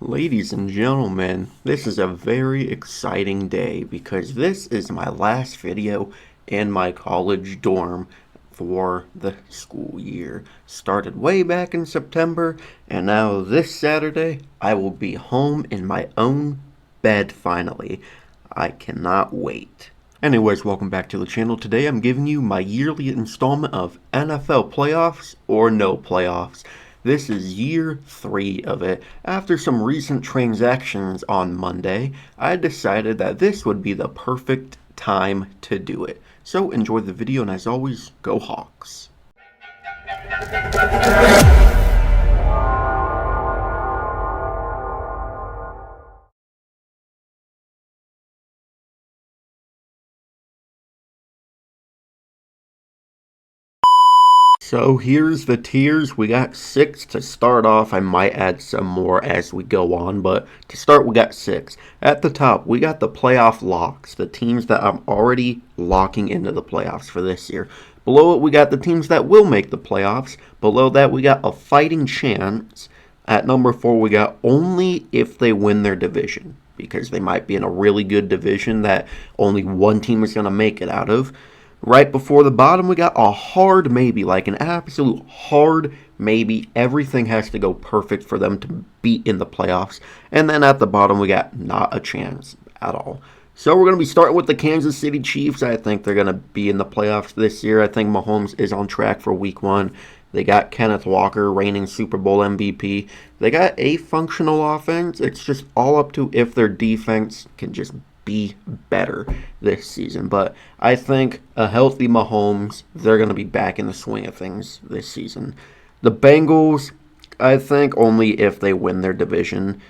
Ladies and gentlemen, this is a very exciting day because this is my last video in my college dorm for the school year. Started way back in September, and now this Saturday I will be home in my own bed finally. I cannot wait. Anyways, welcome back to the channel. Today I'm giving you my yearly installment of NFL playoffs or no playoffs. This is year 3 of it. After some recent transactions on Monday, I decided that this would be the perfect time to do it. So enjoy the video, and as always, go Hawks. So here's the tiers. We got 6 to start off. I might add some more as we go on, but to start we got 6. At the top, we got the playoff locks, the teams that I'm already locking into the playoffs for this year. Below it, we got the teams that will make the playoffs. Below that, we got a fighting chance. At number 4, we got only if they win their division, because they might be in a really good division that only one team is going to make it out of. Right before the bottom, we got a hard maybe, like an absolute hard maybe. Everything has to go perfect for them to be in the playoffs. And then at the bottom, we got not a chance at all. So we're going to be starting with the Kansas City Chiefs. I think they're going to be in the playoffs this year. I think Mahomes is on track for week 1. They got Kenneth Walker, reigning Super Bowl MVP. They got a functional offense. It's just all up to if their defense can just be better this season. But I think a healthy Mahomes, they're going to be back in the swing of things this season. The Bengals, I think only if they win their division.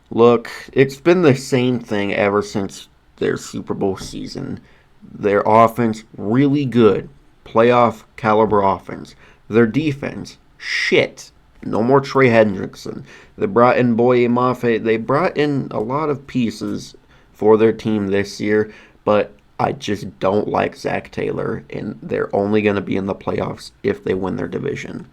Look, it's been the same thing ever since their Super Bowl season. Their offense, really good. Playoff caliber offense. Their defense, shit. No more Trey Hendrickson. They brought in Boye Mafe. They brought in a lot of pieces for their team this year, but I just don't like Zach Taylor, and they're only going to be in the playoffs if they win their division.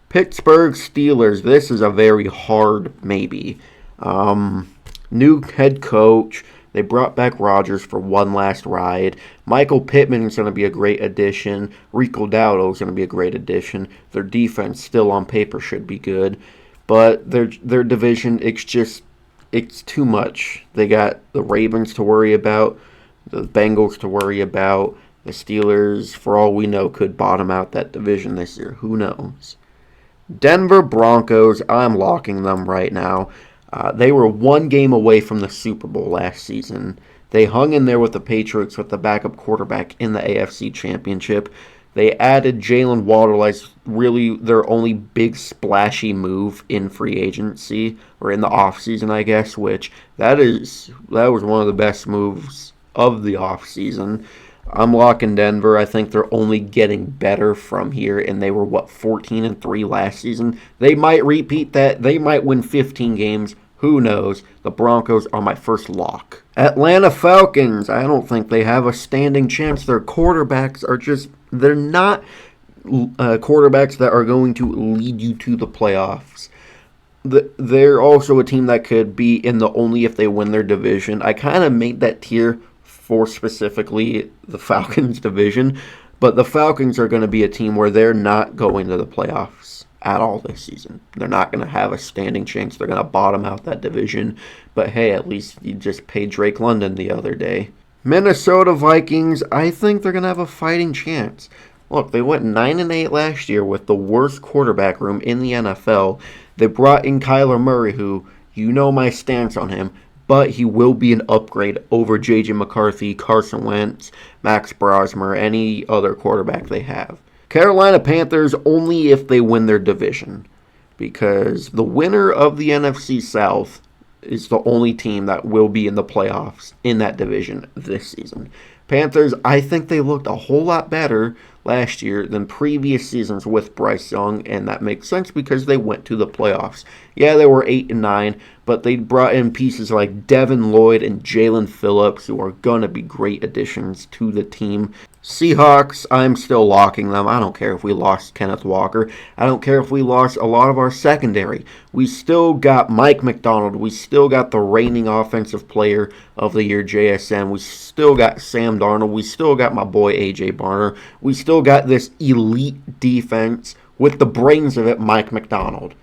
Pittsburgh Steelers, this is a very hard maybe. New head coach. They brought back Rodgers for one last ride. Michael Pittman is going to be a great addition. Rico Dowdle is going to be a great addition. Their defense still on paper should be good, but their division, it's too much. They got the Ravens to worry about, the Bengals to worry about. The Steelers, for all we know, could bottom out that division this year. Who knows? Denver Broncos, I'm locking them right now. They were one game away from the Super Bowl last season. They hung in there with the Patriots with the backup quarterback in the AFC Championship. They added Jalen Waddle as really their only big splashy move in free agency, or in the offseason, I guess, which that was one of the best moves of the offseason. I'm locking Denver. I think they're only getting better from here, and they were, 14-3 last season. They might repeat that. They might win 15 games. Who knows? The Broncos are my first lock. Atlanta Falcons, I don't think they have a standing chance. Their quarterbacks are they're not quarterbacks that are going to lead you to the playoffs. They're also a team that could be in the only if they win their division. I kind of made that tier for specifically the Falcons division, but the Falcons are going to be a team where they're not going to the playoffs at all this season. They're not going to have a standing chance. They're going to bottom out that division. But hey, at least you just paid Drake London the other day. Minnesota Vikings, I think they're going to have a fighting chance. Look, they went 9-8 last year with the worst quarterback room in the NFL. They brought in Kyler Murray, who, you know my stance on him, but he will be an upgrade over J.J. McCarthy, Carson Wentz, Max Brosmer, any other quarterback they have. Carolina Panthers only if they win their division, because the winner of the NFC South is the only team that will be in the playoffs in that division this season. Panthers, I think they looked a whole lot better last year than previous seasons with Bryce Young, and that makes sense because they went to the playoffs. Yeah, they were 8-9, but they brought in pieces like Devin Lloyd and Jalen Phillips, who are going to be great additions to the team. Seahawks, I'm still locking them. I don't care if we lost Kenneth Walker. I don't care if we lost a lot of our secondary. We still got Mike McDonald. We still got the reigning offensive player of the year, JSN. We still got Sam Darnold. We still got my boy, A.J. Barner. We still got this elite defense with the brains of it, Mike McDonald.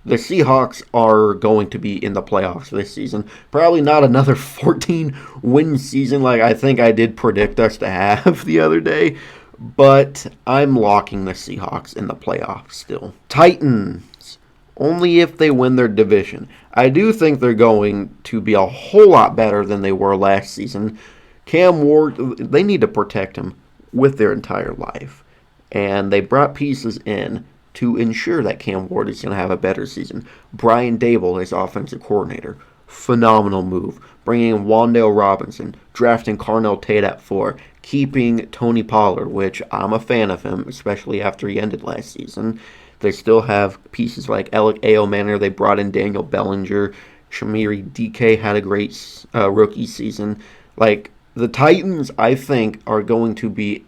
The Seahawks are going to be in the playoffs this season. Probably not another 14-win season like I think I did predict us to have the other day, but I'm locking the Seahawks in the playoffs still. Titans, only if they win their division. I do think they're going to be a whole lot better than they were last season. Cam Ward, they need to protect him with their entire life, and they brought pieces in to ensure that Cam Ward is going to have a better season. Brian Daboll as offensive coordinator. Phenomenal move. Bringing in Wan'Dale Robinson. Drafting Carnell Tate at 4. Keeping Tony Pollard, which I'm a fan of him, especially after he ended last season. They still have pieces like Alec Manor. They brought in Daniel Bellinger. Shamiri DK had a great rookie season. Like, the Titans, I think, are going to be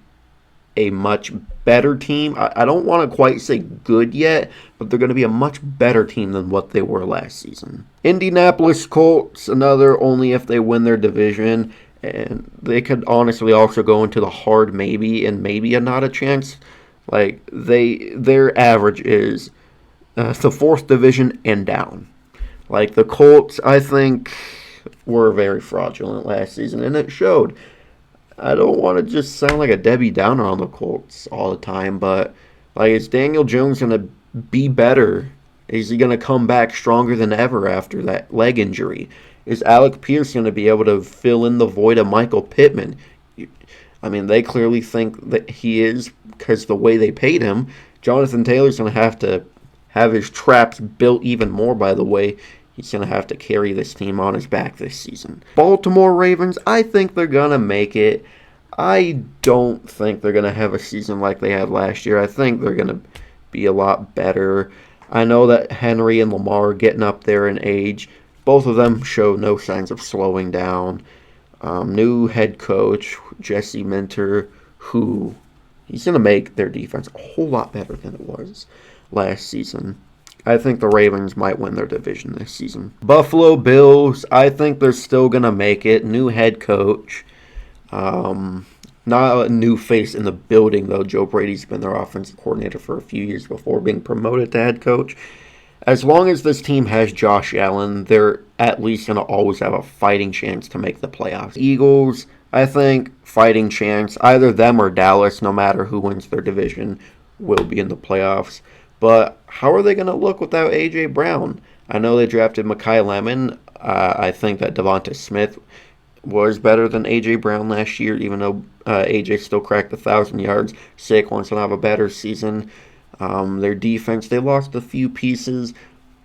a much better team. I don't want to quite say good yet, but they're going to be a much better team than what they were last season. Indianapolis Colts, another only if they win their division, and they could honestly also go into the hard maybe and maybe a not a chance. Like, their average is the 4th division and down. Like, the Colts, I think, were very fraudulent last season, and it showed. I don't want to just sound like a Debbie Downer on the Colts all the time, but like, is Daniel Jones going to be better? Is he going to come back stronger than ever after that leg injury? Is Alec Pierce going to be able to fill in the void of Michael Pittman? I mean, they clearly think that he is because the way they paid him. Jonathan Taylor's going to have his traps built even more, by the way. He's going to have to carry this team on his back this season. Baltimore Ravens, I think they're going to make it. I don't think they're going to have a season like they had last year. I think they're going to be a lot better. I know that Henry and Lamar are getting up there in age. Both of them show no signs of slowing down. New head coach, Jesse Minter, he's going to make their defense a whole lot better than it was last season. I think the Ravens might win their division this season. Buffalo Bills, I think they're still going to make it. New head coach. Not a new face in the building, though. Joe Brady's been their offensive coordinator for a few years before being promoted to head coach. As long as this team has Josh Allen, they're at least going to always have a fighting chance to make the playoffs. Eagles, I think, fighting chance. Either them or Dallas, no matter who wins their division, will be in the playoffs. But how are they going to look without A.J. Brown? I know they drafted Mekhi Lemon. I think that Devonta Smith was better than A.J. Brown last year, even though A.J. still cracked 1,000 yards. Saquon's going to have a better season. Their defense, they lost a few pieces,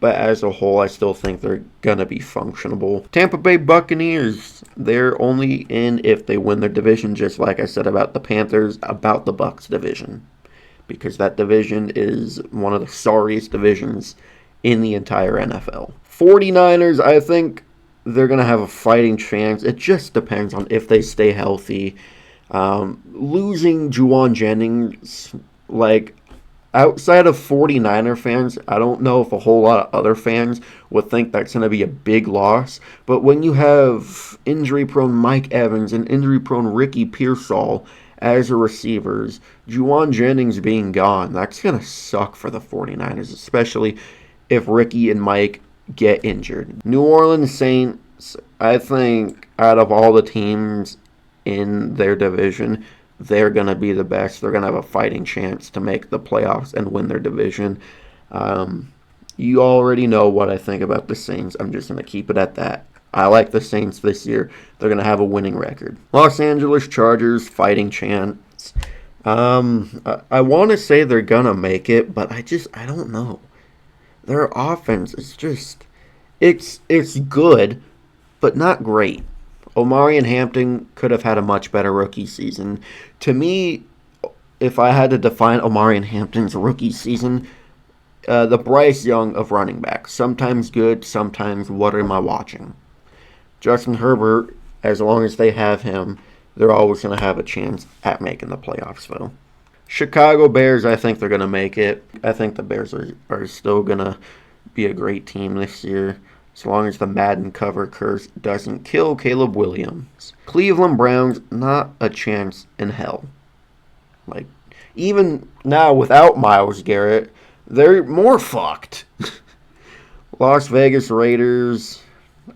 but as a whole, I still think they're going to be functionable. Tampa Bay Buccaneers, they're only in if they win their division, just like I said about the Panthers, about the Bucs division. Because that division is one of the sorriest divisions in the entire NFL. 49ers, I think they're going to have a fighting chance. It just depends on if they stay healthy. Losing Juwan Jennings, like, outside of 49er fans, I don't know if a whole lot of other fans would think that's going to be a big loss. But when you have injury-prone Mike Evans and injury-prone Ricky Pearsall as the receivers, Juwan Jennings being gone, that's going to suck for the 49ers, especially if Ricky and Mike get injured. New Orleans Saints, I think out of all the teams in their division, they're going to be the best. They're going to have a fighting chance to make the playoffs and win their division. You already know what I think about the Saints. I'm just going to keep it at that. I like the Saints this year. They're going to have a winning record. Los Angeles Chargers, fighting chance. I want to say they're going to make it, but I don't know. Their offense is just, it's good, but not great. Omarion Hampton could have had a much better rookie season. To me, if I had to define Omarion Hampton's rookie season, the Bryce Young of running back. Sometimes good, sometimes what am I watching? Justin Herbert, as long as they have him, they're always going to have a chance at making the playoffs, though. Chicago Bears, I think they're going to make it. I think the Bears are still going to be a great team this year, as long as the Madden cover curse doesn't kill Caleb Williams. Cleveland Browns, not a chance in hell. Like, even now without Myles Garrett, they're more fucked. Las Vegas Raiders,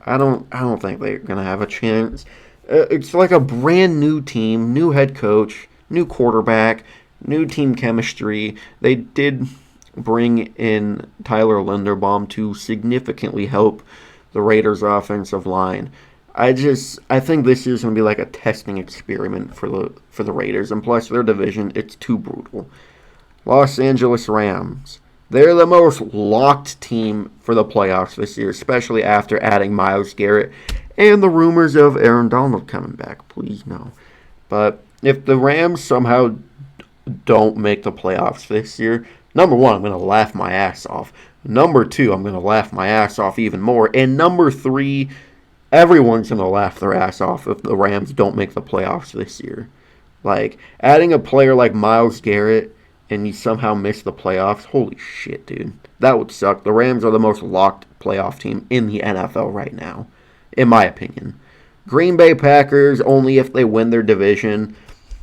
I don't think they're gonna have a chance. It's like a brand new team, new head coach, new quarterback, new team chemistry. They did bring in Tyler Linderbaum to significantly help the Raiders' offensive line. I think this year's gonna be like a testing experiment for the Raiders, and plus their division, it's too brutal. Los Angeles Rams. They're the most locked team for the playoffs this year, especially after adding Myles Garrett and the rumors of Aaron Donald coming back. Please no. But if the Rams somehow don't make the playoffs this year, number one, I'm going to laugh my ass off. Number two, I'm going to laugh my ass off even more. And number three, everyone's going to laugh their ass off if the Rams don't make the playoffs this year. Like, adding a player like Myles Garrett and you somehow miss the playoffs, holy shit, dude. That would suck. The Rams are the most locked playoff team in the NFL right now, in my opinion. Green Bay Packers, only if they win their division.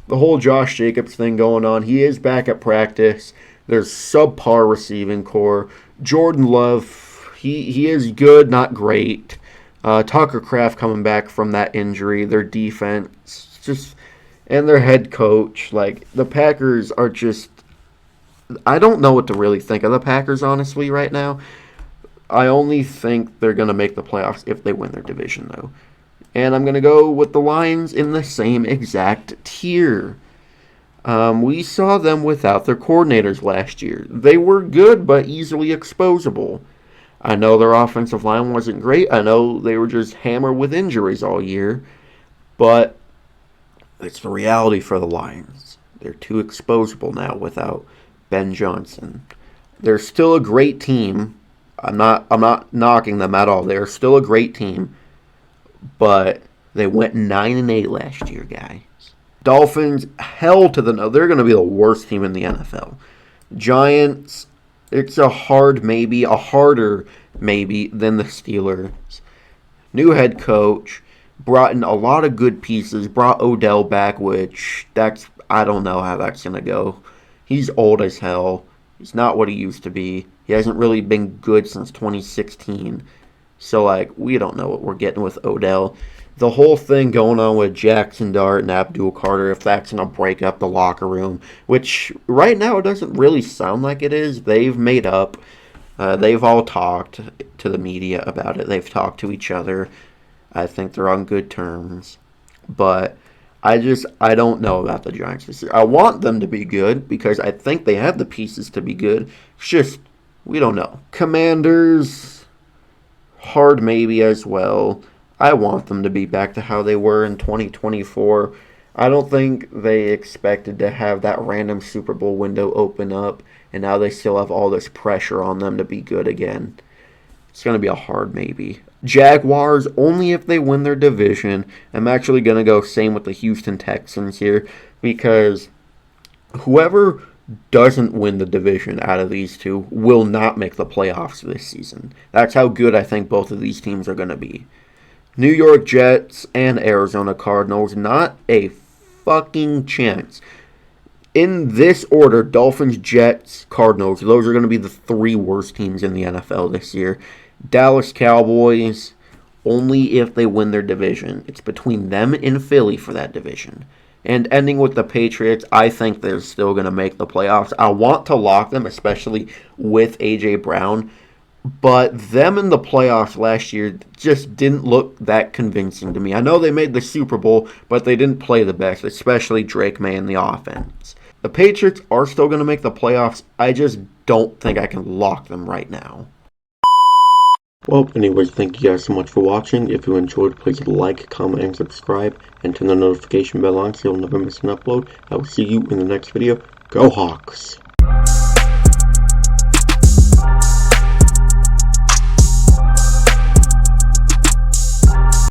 The whole Josh Jacobs thing going on. He is back at practice. There's subpar receiving core. Jordan Love, he is good, not great. Tucker Kraft coming back from that injury. Their defense, and their head coach. Like, the Packers are just... I don't know what to really think of the Packers, honestly, right now. I only think they're going to make the playoffs if they win their division, though. And I'm going to go with the Lions in the same exact tier. We saw them without their coordinators last year. They were good, but easily exposable. I know their offensive line wasn't great. I know they were just hammered with injuries all year. But it's the reality for the Lions. They're too exposable now without Ben Johnson. They're still a great team. I'm not knocking them at all. They're still a great team, but they went 9-8 last year, guys. Dolphins, hell to the no. They're going to be the worst team in the NFL. Giants, it's a harder maybe than the Steelers. New head coach, brought in a lot of good pieces. Brought Odell back, which I don't know how that's going to go. He's old as hell. He's not what he used to be. He hasn't really been good since 2016. So, we don't know what we're getting with Odell. The whole thing going on with Jackson Dart and Abdul Carter, if that's going to break up the locker room, which right now it doesn't really sound like it is. They've made up. They've all talked to the media about it. They've talked to each other. I think they're on good terms. But I don't know about the Giants this year. I want them to be good because I think they have the pieces to be good. It's just, we don't know. Commanders, hard maybe as well. I want them to be back to how they were in 2024. I don't think they expected to have that random Super Bowl window open up, and now they still have all this pressure on them to be good again. It's going to be a hard maybe. Jaguars, only if they win their division. I'm actually going to go same with the Houston Texans here, because whoever doesn't win the division out of these two will not make the playoffs this season. That's how good I think both of these teams are going to be. New York Jets and Arizona Cardinals, not a fucking chance. In this order, Dolphins, Jets, Cardinals, those are going to be the three worst teams in the NFL this year. Dallas Cowboys, only if they win their division. It's between them and Philly for that division. And ending with the Patriots, I think they're still going to make the playoffs. I want to lock them, especially with A.J. Brown. But them in the playoffs last year just didn't look that convincing to me. I know they made the Super Bowl, but they didn't play the best, especially Drake May in the offense. The Patriots are still going to make the playoffs. I just don't think I can lock them right now. Well, anyways, thank you guys so much for watching. If you enjoyed, please like, comment, and subscribe. And turn the notification bell on so you'll never miss an upload. I will see you in the next video. Go Hawks!